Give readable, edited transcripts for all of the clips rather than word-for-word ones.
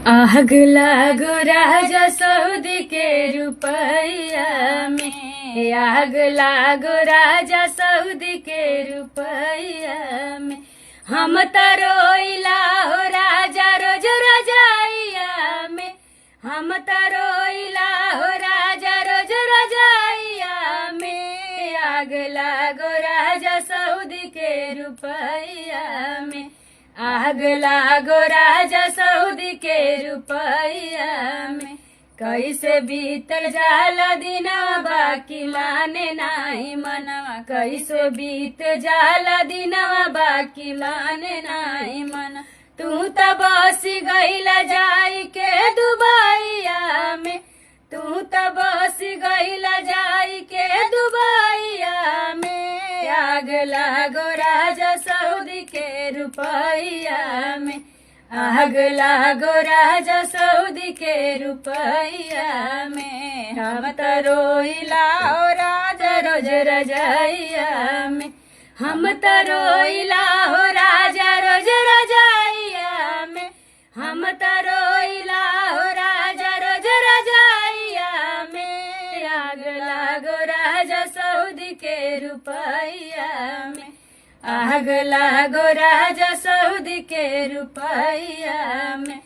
आग लागो राजा सऊदी के रुपैया में, आग लागो राजा सऊदी के रुपैया में। हम त रोइला हो राजा रोज रजाइया में, हम त रोइला हो राजा रोज रजाइया में। आग लागो राजा सऊदी के रुपैया में, आग लागो राजा सऊदी के रुपैया में। कैसे बीतल जाला दिनवा बाकी माने नाही मनवा, कैसे बीत जाला दिनवा बाकी माने नाही मन। तू त बसी गईला जाई के दुबैया में, तू त बसी गईला जाई के दुबैया में। आग लागो राजा सऊदी के रुपैया में, आग लागो राजा सऊदी के रुपैया में। हम त रोइला हो राजा रोज रजाइया में, हम त रोइला हो राजा रोज रजाइया में, हम त रोइला हो राजा रोज रजाइया में। आग लागो राजा सऊदी के रुपैया में, आग लागो राजा सऊदी के रुपैया में।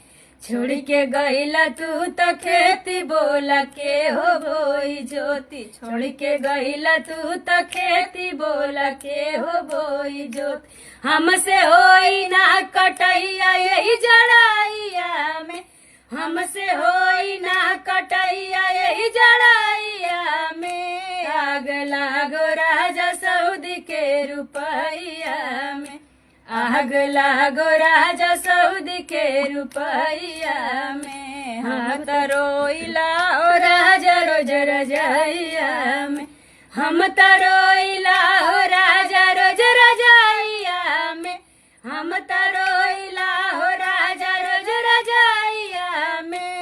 छोड़ के गईला तू तो खेती बोला के हो बोई ज्योति, छोड़ के गईला तू तो खेती बोला के हो बोई ज्योति। हमसे होई ना कटैया यही जड़ाइया में, हमसे होई ना कटैया यही जड़ाइया में। आग लागो राजा सऊदी के रुपैया में, आग लागो राजा सऊदी के रुपैया में। हम त रोइला ओ राजा रोज रजाइया में, हम त रोइला हो राजा रोज रजाइया में, हम त रोइला हो राजा रोज रजाइया में।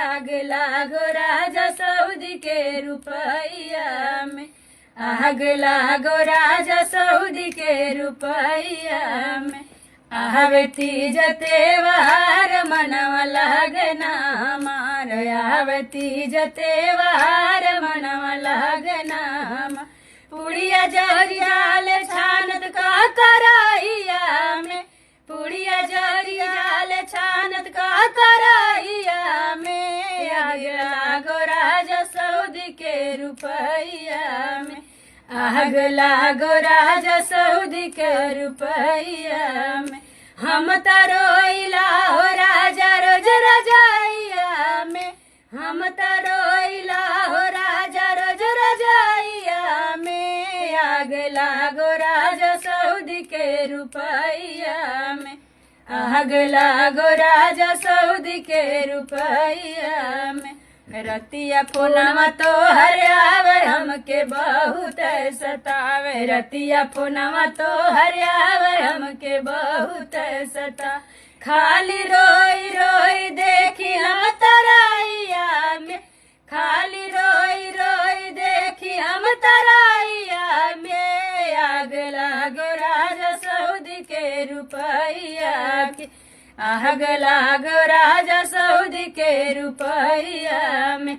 आग लागो राजा सऊदी के रुपैया में, आग लागो राजा सऊदी के रुपैया में। आवे तीज त्योहार मनवा लागना हमार, आवे तीज त्योहार मनवा लागना हमार। पुड़िया जरियाल छानत का कराइया में, पुड़िया जरियाल छानत का कराइया में। आग लागो राजा सऊदी के रुपैया में, आग लागो राजा सऊदी के रुपैया में। हम त रोइला हो राजा रोज रजाइया में, हम त रोइला हो राजा रोज रजाइया में। आग लागो राजा सऊदी के रुपैया में, आग लागो राजा सऊदी के रुपैया में। रतिया फोनवा तो हर आवे हमके बहुत सतावे, रतिया फोनवा तो हर आवे हमके बहुत सता। खाली रोई रोई देखी हम तराइया में, खाली रोई रोई देखी हम तराइया में। आग लागो राजा सऊदी के रुपैया के, आग लागो राजा सऊदी के रुपैया में।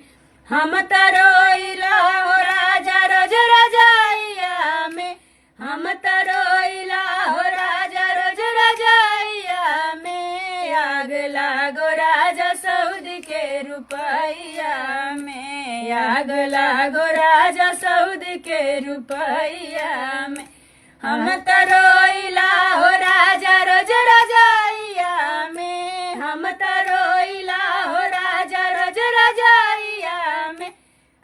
हम त रोइला हो राजा रोज रजाइया में, हम त रोइला हो राजा रोज रजाइया में। आग लागो राजा सऊदी के रुपैया में, आग लागो राजा सऊदी के रुपैया में। हम त रोइला हो राजा रोज रजाइया में, हम त रोइला हो राजा रोज रजाइया में।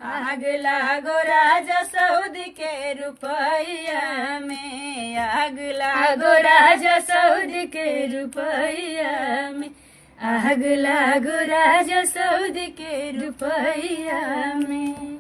आग लागो राजा सऊदी के रुपैया में, आग लागो राजा सऊदी के रुपैया में, आग लागो राजा सऊदी के रुपैया में।